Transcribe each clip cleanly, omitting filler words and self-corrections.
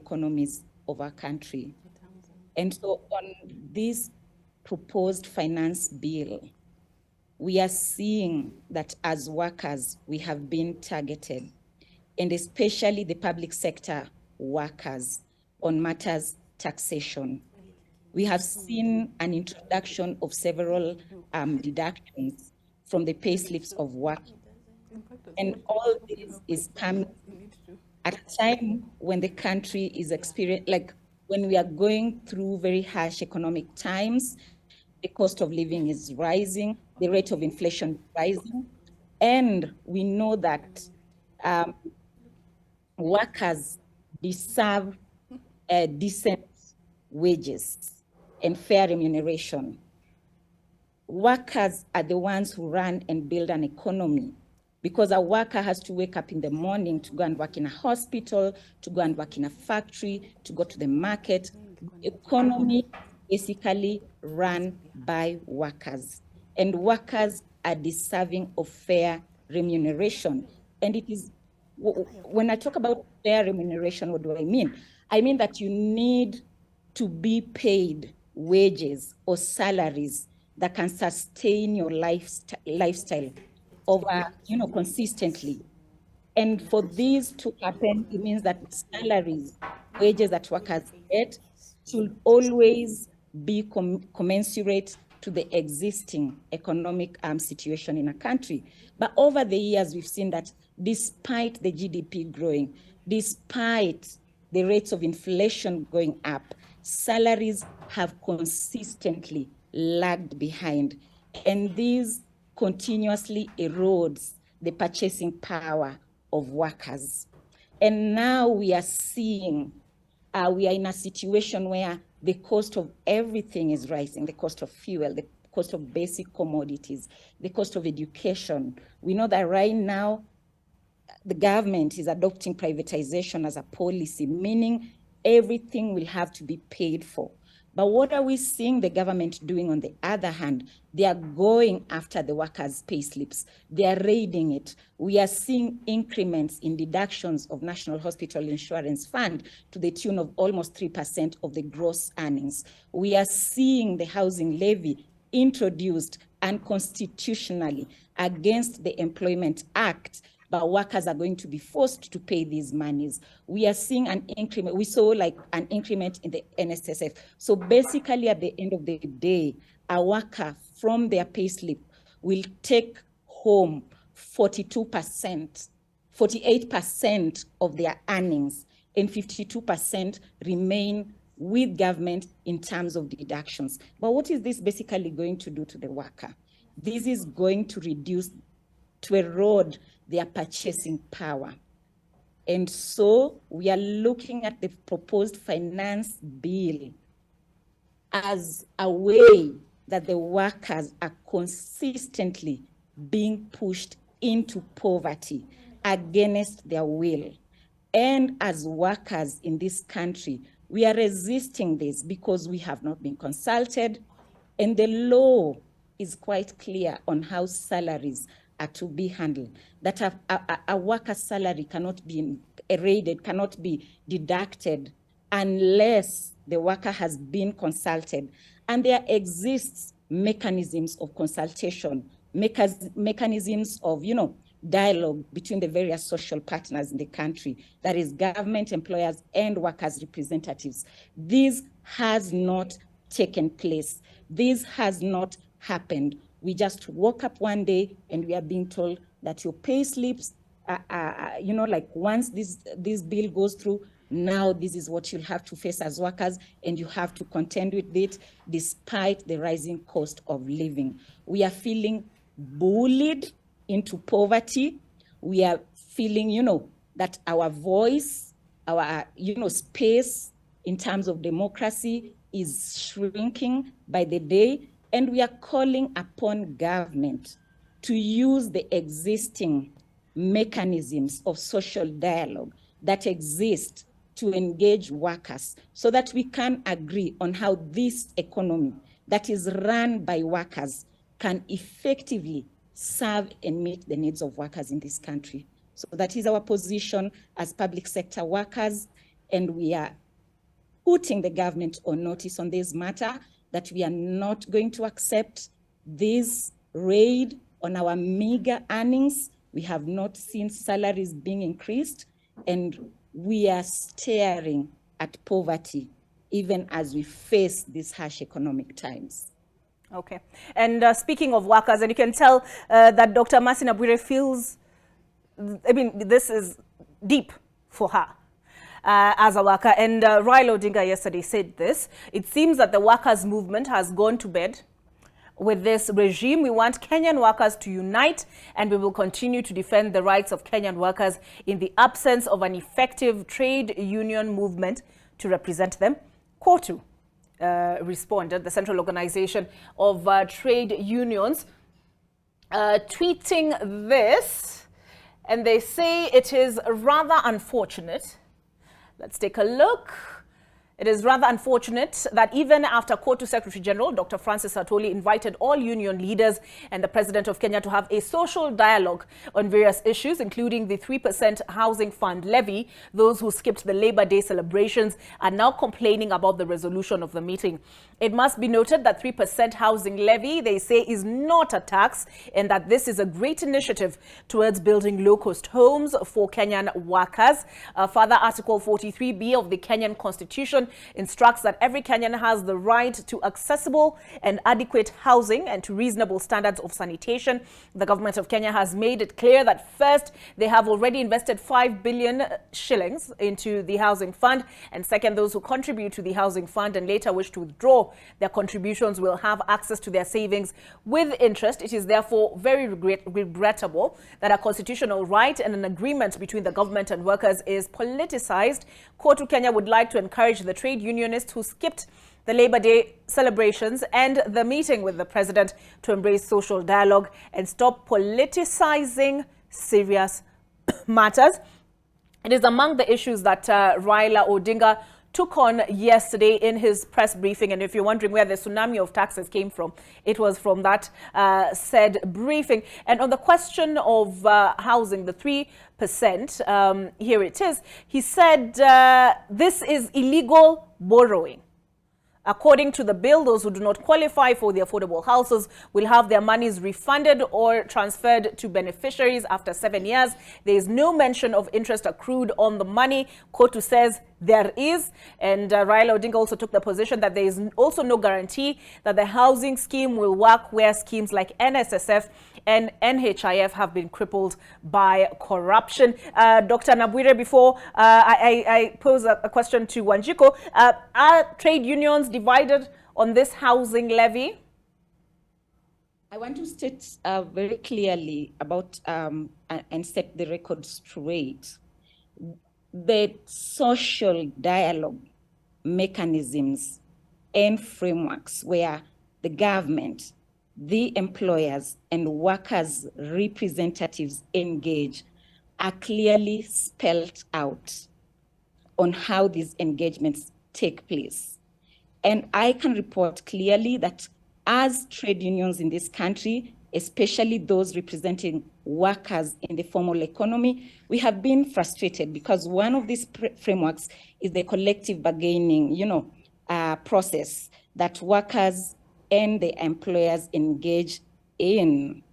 economies of our country. And so on this proposed finance bill, we are seeing that as workers, we have been targeted, and especially the public sector workers on matters taxation. We have seen an introduction of several deductions from the pay slips of work. And all this is coming at a time when the country is experiencing, like when we are going through very harsh economic times, the cost of living is rising, the rate of inflation is rising, and we know that workers deserve decent wages and fair remuneration. Workers are the ones who run and build an economy, because a worker has to wake up in the morning to go and work in a hospital, to go and work in a factory, to go to the market. The economy basically run by workers, and workers are deserving of fair remuneration. And it is, when I talk about fair remuneration, what do I mean? I mean that you need to be paid wages or salaries that can sustain your lifestyle over, consistently. And for this to happen, it means that salaries, wages that workers get should always be commensurate to the existing economic situation in a country. But over the years, we've seen that despite the GDP growing, despite the rates of inflation going up, salaries have consistently lagged behind. And this continuously erodes the purchasing power of workers. And now we are seeing, we are in a situation where the cost of everything is rising, the cost of fuel, the cost of basic commodities, the cost of education. We know that right now, the government is adopting privatization as a policy, meaning everything will have to be paid for. But what are we seeing the government doing on the other hand? They are going after the workers' pay slips. They are raiding it. We are seeing increments in deductions of National Hospital Insurance Fund to the tune of almost 3% of the gross earnings. We are seeing the housing levy introduced unconstitutionally against the Employment Act, but workers are going to be forced to pay these monies. We are seeing an increment. We saw like an increment in the NSSF. So basically at the end of the day, a worker from their payslip will take home 42%, 48% of their earnings, and 52% remain with government in terms of deductions. But what is this basically going to do to the worker? This is going to erode their purchasing power. And so we are looking at the proposed finance bill as a way that the workers are consistently being pushed into poverty against their will. And as workers in this country, we are resisting this because we have not been consulted, and the law is quite clear on how salaries are to be handled, that a worker's salary cannot be raided, cannot be deducted unless the worker has been consulted. And there exists mechanisms of consultation, mechanisms of, dialogue between the various social partners in the country, that is government, employers, and workers' representatives. This has not taken place. This has not happened. We just woke up one day and we are being told that your pay slips, like once this bill goes through, now this is what you'll have to face as workers, and you have to contend with it despite the rising cost of living. We are feeling bullied into poverty. We are feeling, that our voice, our, space in terms of democracy is shrinking by the day. And we are calling upon government to use the existing mechanisms of social dialogue that exist to engage workers so that we can agree on how this economy that is run by workers can effectively serve and meet the needs of workers in this country. So that is our position as public sector workers. and we are putting the government on notice on this matter that we are not going to accept this raid on our meager earnings. We have not seen salaries being increased, and we are staring at poverty even as we face these harsh economic times. Okay. And speaking of workers, and you can tell that Dr. Mercy Nabwire feels, I mean, this is deep for her. As a worker. And Raila Odinga yesterday said this. It seems that the workers' movement has gone to bed with this regime. We want Kenyan workers to unite, and we will continue to defend the rights of Kenyan workers in the absence of an effective trade union movement to represent them. KOTU responded, the Central Organization of Trade Unions, tweeting this, and they say it is rather unfortunate. Let's take a look. It is rather unfortunate that even after KOTU Secretary General Dr. Francis Atwoli invited all union leaders and the President of Kenya to have a social dialogue on various issues, including the 3% housing fund levy, those who skipped the Labor Day celebrations are now complaining about the resolution of the meeting. It must be noted that 3% housing levy, they say, is not a tax, and that this is a great initiative towards building low-cost homes for Kenyan workers. Further, Article 43B of the Kenyan Constitution instructs that every Kenyan has the right to accessible and adequate housing and to reasonable standards of sanitation. The government of Kenya has made it clear that first, they have already invested 5 billion shillings into the housing fund, and second, those who contribute to the housing fund and later wish to withdraw their contributions will have access to their savings with interest. It is therefore very regrettable that a constitutional right and an agreement between the government and workers is politicized. KOTU Kenya would like to encourage the trade unionists who skipped the Labor Day celebrations and the meeting with the president to embrace social dialogue and stop politicizing serious matters. It is among the issues that Raila Odinga took on yesterday in his press briefing. And if you're wondering where the tsunami of taxes came from, it was from that said briefing. And on the question of housing, the 3%, here it is. He said this is illegal borrowing. According to the bill, those who do not qualify for the affordable houses will have their monies refunded or transferred to beneficiaries after 7 years. There is no mention of interest accrued on the money. KOTU says there is. And Raila Odinga also took the position that there is also no guarantee that the housing scheme will work where schemes like NSSF and NHIF have been crippled by corruption. Dr. Nabwire, before I pose a question to Wanjiku, are trade unions divided on this housing levy? I want to state very clearly about and set the record straight. The social dialogue mechanisms and frameworks where the government, the employers, and workers' representatives engage are clearly spelled out on how these engagements take place. And I can report clearly that as trade unions in this country, especially those representing workers in the formal economy, we have been frustrated because one of these frameworks is the collective bargaining, process that workers and the employers engage in.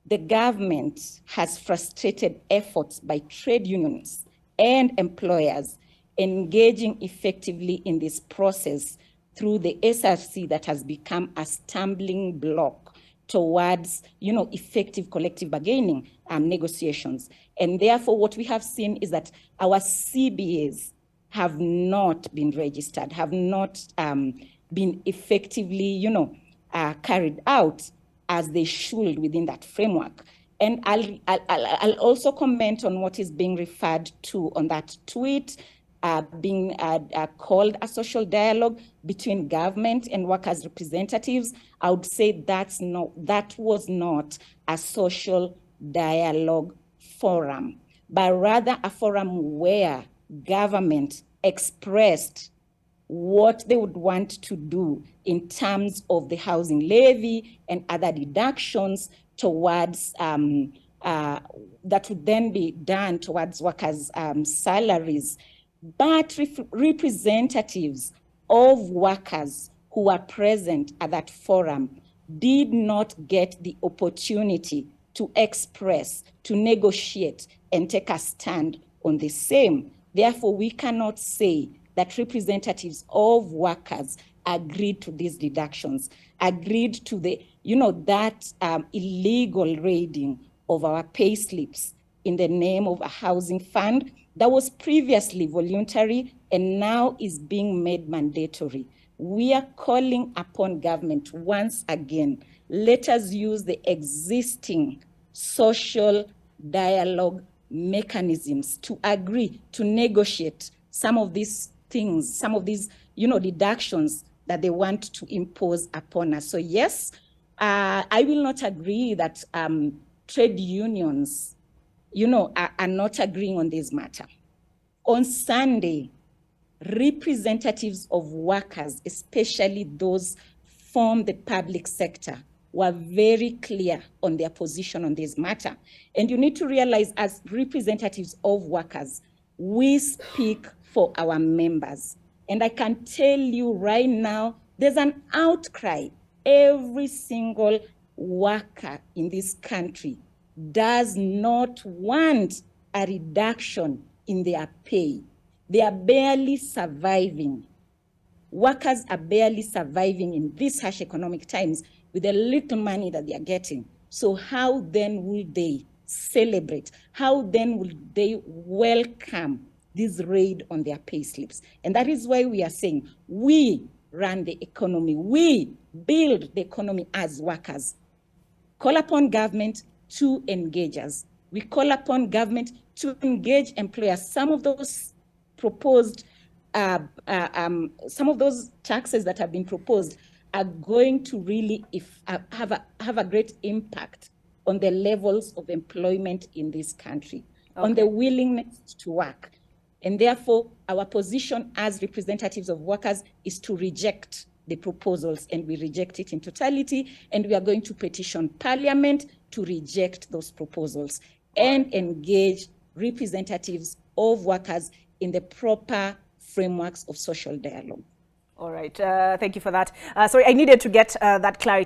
The government has frustrated efforts by trade unions and employers engaging effectively in this process through the SRC that has become a stumbling block towards, effective collective bargaining negotiations. And therefore, what we have seen is that our CBAs have not been registered, have not been effectively, carried out as they should within that framework. And I'll also comment on what is being referred to on that tweet, being called a social dialogue between government and workers' representatives. I would say that was not a social dialogue forum, but rather a forum where government expressed what they would want to do in terms of the housing levy and other deductions towards that would then be done towards workers' salaries. but representatives of workers who were present at that forum did not get the opportunity to express, to negotiate, and take a stand on the same. Therefore, we cannot say that representatives of workers agreed to these deductions, agreed to the, that illegal raiding of our pay slips in the name of a housing fund that was previously voluntary and now is being made mandatory. We are calling upon government once again, let us use the existing social dialogue mechanisms to agree, to negotiate some of these things, some of these, deductions that they want to impose upon us. So yes, I will not agree that trade unions, are not agreeing on this matter. On Sunday, representatives of workers, especially those from the public sector, were very clear on their position on this matter. And you need to realize, as representatives of workers, we speak for our members. And I can tell you right now, there's an outcry. Every single worker in this country does not want a reduction in their pay. They are barely surviving. Workers are barely surviving in these harsh economic times with the little money that they are getting. So how then will they celebrate? How then will they welcome this raid on their pay slips? And that is why we are saying we run the economy. We build the economy as workers. Call upon government to engage us. We call upon government to engage employers. Some of those proposed, some of those taxes that have been proposed are going to really have a great impact on the levels of employment in this country, on the willingness to work. And therefore, our position as representatives of workers is to reject the proposals, and we reject it in totality, and we are going to petition Parliament to reject those proposals and engage representatives of workers in the proper frameworks of social dialogue. All right, thank you for that. Sorry, I needed to get that clarity.